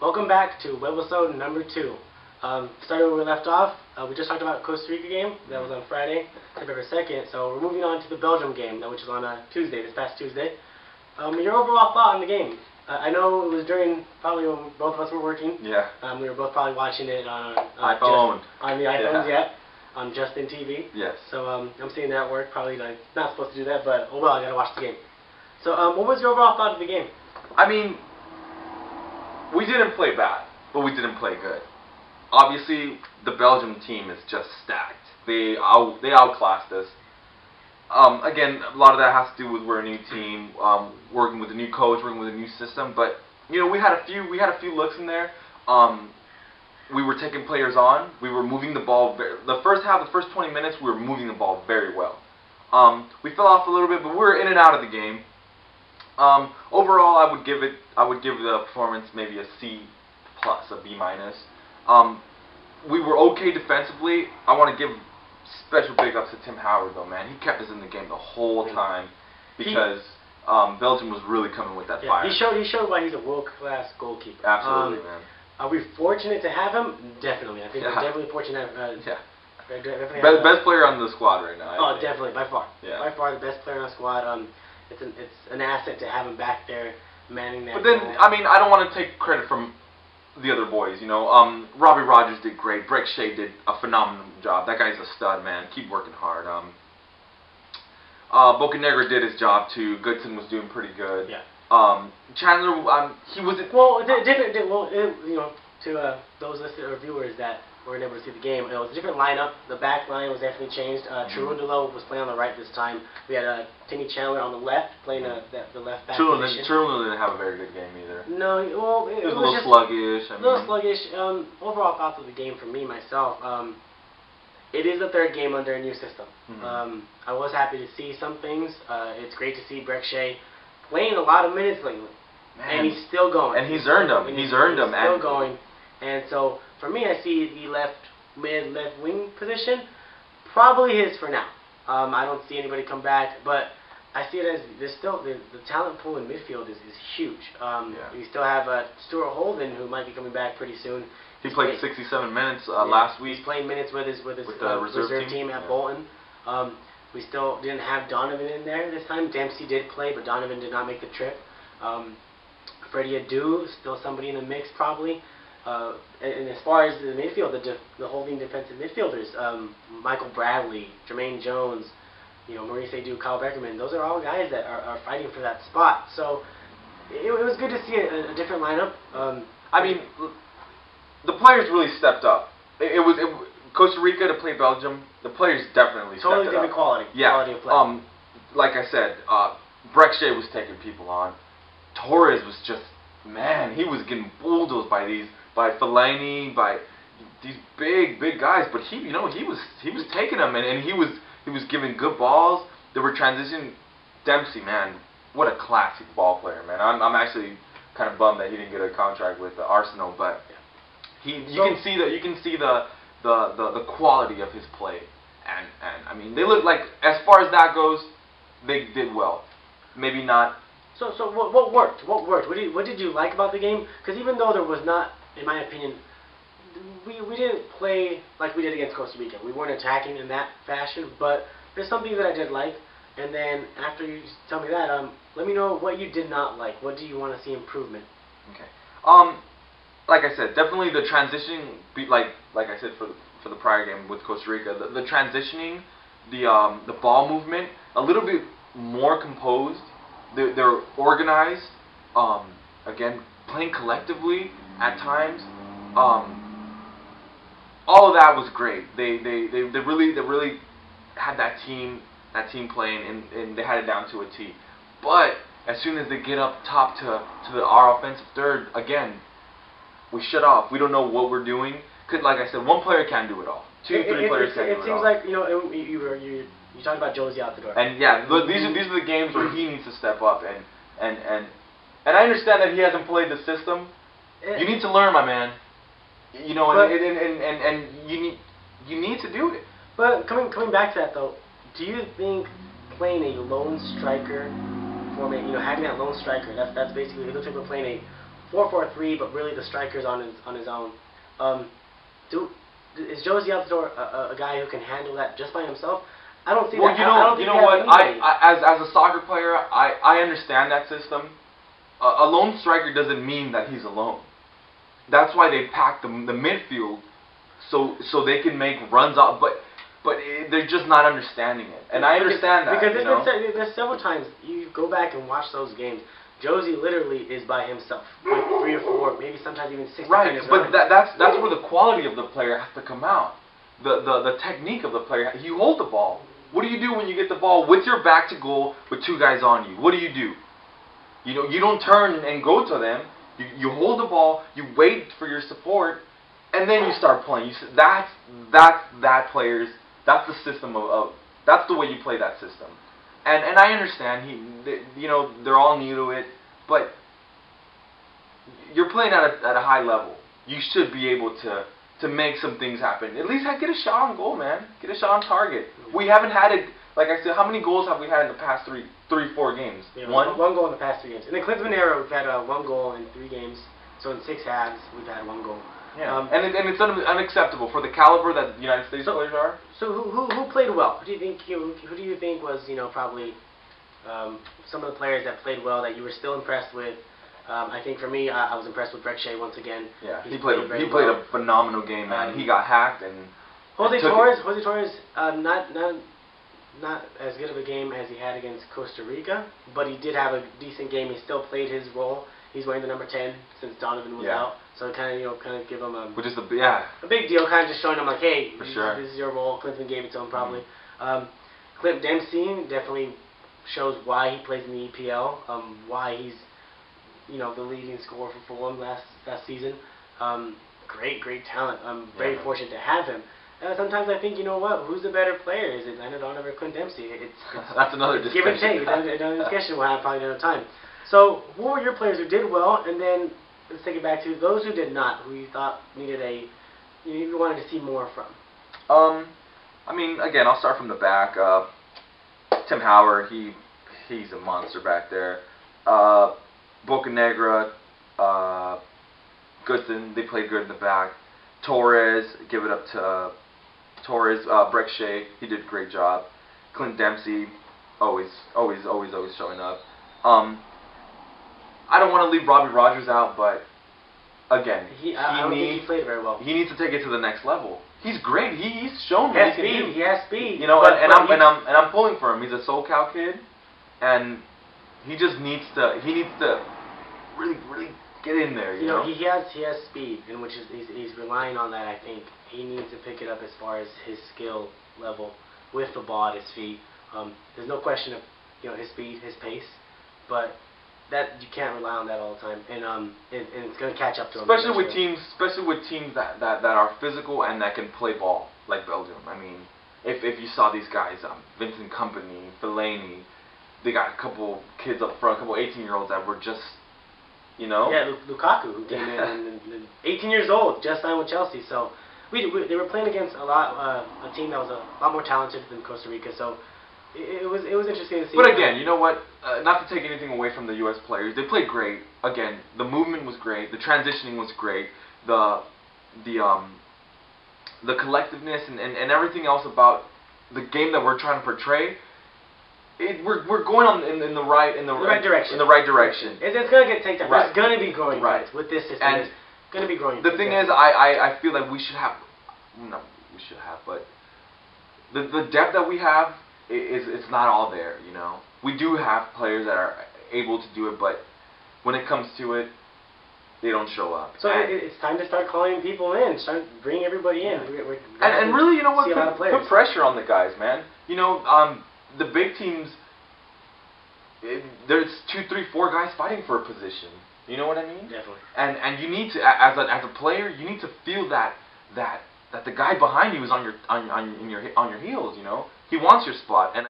Welcome back to Webisode number 2. Starting where we left off, we just talked about Costa Rica game. That was on Friday, September 2nd. So we're moving on to the Belgium game, which is on Tuesday, this past Tuesday. Your overall thought on the game? I know it was during, probably when both of us were working. Yeah. We were both probably watching it on iPhone. On the iPhones, yeah. On Justin TV. Yes. So I'm seeing that at work, probably like, not supposed to do that, but oh well, I gotta watch the game. So what was your overall thought of the game? I mean, we didn't play bad, but we didn't play good. Obviously, the Belgium team is just stacked. They outclassed us. Again, a lot of that has to do with we're a new team, working with a new coach, working with a new system. But you know, we had a few looks in there. We were taking players on. We were moving the ball. The first 20 minutes, we were moving the ball very well. We fell off a little bit, but we were in and out of the game. Overall, I would give the performance maybe a C+, a B-. We were okay defensively. I want to give special big ups to Tim Howard though, man. He kept us in the game the whole time because Belgium was really coming with that fire. He showed why he's a world-class goalkeeper. Absolutely, man. Are we fortunate to have him? Definitely. I think we're definitely fortunate. Best player on the squad right now. Oh, definitely, by far. Yeah. By far the best player on the squad. It's an asset to have him back there manning that. But then, I mean, I don't want to take credit from the other boys, you know. Robbie Rogers did great. Breck Shea did a phenomenal job. That guy's a stud, man. Keep working hard. Bocanegra did his job too. Goodson was doing pretty good. Yeah. Chandler, he wasn't. Well, you know, to those listeners or viewers that weren't able to see the game, it was a different lineup. The back line was definitely changed. Cherundolo was playing on the right this time. We had Timmy Chandler on the left, playing the left back position. Cherundolo didn't have a very good game either. No, well, it was a little sluggish. A little sluggish. Overall thoughts of the game for me, myself, it is the third game under a new system. I was happy to see some things. It's great to see Breck Shea playing a lot of minutes lately. Man. And he's still going. And he's earned them. He's earned them. Still going. And so, for me, I see the left wing position probably his for now. I don't see anybody come back, but I see it as there's still the talent pool in midfield is huge. We still have Stuart Holden, who might be coming back pretty soon. He played 67 minutes last week. He's playing minutes with the reserve team at Bolton. We still didn't have Donovan in there this time. Dempsey did play, but Donovan did not make the trip. Freddie Adu, still somebody in the mix probably. And as far as the midfield, the holding defensive midfielders, Michael Bradley, Jermaine Jones, you know, Maurice Adu, Kyle Beckerman, those are all guys that are fighting for that spot. So it was good to see a different lineup. I mean, the players really stepped up. Costa Rica to play Belgium, the players definitely stepped up. Totally different quality. Yeah. Quality of play. Like I said, Breck Shea was taking people on. Torres was just, man, he was getting bulldozed by Fellaini, by these big guys. But he was taking them, and he was giving good balls. They were transitioning. Dempsey, man, what a classic ball player, man. I'm actually kind of bummed that he didn't get a contract with Arsenal, but you can see the quality of his play, and I mean, they look like, as far as that goes, they did well. Maybe not. So what worked? What did you like about the game? Because even though there was not, in my opinion, we didn't play like we did against Costa Rica. We weren't attacking in that fashion, but there's some things that I did like. And then after you tell me that, let me know what you did not like. What do you want to see improvement? Okay. Like I said, definitely the transitioning, like I said for the prior game with Costa Rica, the transitioning, the ball movement, a little bit more composed. They're organized. Again, playing collectively at times. All of that was great. They really had that team playing, and they had it down to a T. But as soon as they get up top to our offensive third, again, we shut off. We don't know what we're doing. Cause like I said, one player can't do it all. Three players can't do it all. It seems like, you know, you talked about Josie out the door. And yeah, these are the games where he needs to step up, and I understand that he hasn't played the system. You need to learn, my man. You know, and you need to do it. But coming back to that though, do you think playing a lone striker formation, you know, having that lone striker, that's basically, it looks like we're playing a 4-4-3, but really the striker's on his own. Is Josie Altidore a guy who can handle that just by himself? I don't see well, that. You know what? As a soccer player, I understand that system. A lone striker doesn't mean that he's alone. That's why they pack the midfield so they can make runs out. But they're just not understanding it, and I understand that. Because there's several times you go back and watch those games. Josie literally is by himself with 3 or 4, maybe sometimes even 6 defenders. But that's where the quality of the player has to come out. The technique of the player. You hold the ball. What do you do when you get the ball with your back to goal with 2 guys on you? What do? You don't turn and go to them. You hold the ball. You wait for your support, and then you start playing. That's the system of that's the way you play that system. And I understand they're all new to it, but you're playing at a high level. You should be able to make some things happen. At least get a shot on goal, man. Get a shot on target. We haven't had it. Like I said, how many goals have we had in the past 4 games? Yeah, one goal in the past 3 games. In the Klinsmann era, we've had 1 goal in 3 games. So in 6 halves, we've had 1 goal. Yeah. And it's unacceptable for the caliber that the United States players are. So who played well? Who do you think was probably some of the players that played well that you were still impressed with? I think for me, I was impressed with Breck Shea once again. Yeah, he played a phenomenal game, man. He got hacked and Jose Torres, not as good of a game as he had against Costa Rica, but he did have a decent game. He still played his role. He's wearing the number 10 since Donovan was out, so it kind of give him a big deal, kind of just showing him like, hey, this is your role. Klinsmann gave it to him probably. Clint Dempsey definitely shows why he plays in the EPL, why he's the leading scorer for Fulham last season. Great talent. I'm very fortunate to have him. Sometimes I think, who's the better player? Is it Leonard Donovan or Clint Dempsey? That's another discussion. Give and take. Another discussion we'll have probably another time. So, who were your players who did well, and then let's take it back to those who did not, who you thought needed you wanted to see more from? I mean, again, I'll start from the back. Tim Howard, he's a monster back there. Bocanegra, Goodson, they played good in the back. Torres, give it up to Torres. Breck Shea, he did a great job. Clint Dempsey, always showing up. I don't want to leave Robbie Rogers out, but again, I don't think he played very well. He needs to take it to the next level. He's great. He's shown what he can do. He has speed. I'm pulling for him. He's a SoCal kid, and he just needs to really get in there. You know, he has speed, and which is he's relying on that. I think he needs to pick it up as far as his skill level with the ball at his feet. There's no question of his speed, his pace, but that you can't rely on that all the time, and it's going to catch up to him. Especially with teams that are physical and that can play ball like Belgium. I mean, if you saw these guys, Vincent Kompany, Fellaini, they got a couple kids up front, a couple 18-year-olds that were just, Yeah, Lukaku, who came in and 18 years old, just signed with Chelsea. So they were playing against a team that was a lot more talented than Costa Rica. So it was interesting to see. But again, you know what? Not to take anything away from the U.S. players, they played great. Again, the movement was great. The transitioning was great. The collectiveness and everything else about the game that we're trying to portray. We're going in the right direction. In the right direction. It's going to get taken. Right. It's going to be growing with this system. And it's going to be growing. The thing is, I feel like we should have, but the depth that we have it's not all there. We do have players that are able to do it, but when it comes to it, they don't show up. So it's time to start calling people in. Start bringing everybody in. And really, you know what? Put pressure on the guys, man. The big teams, there's 2, 3, 4 guys fighting for a position. You know what I mean? Definitely. And you need to, as a player, you need to feel that the guy behind you is on your heels. He wants your spot. And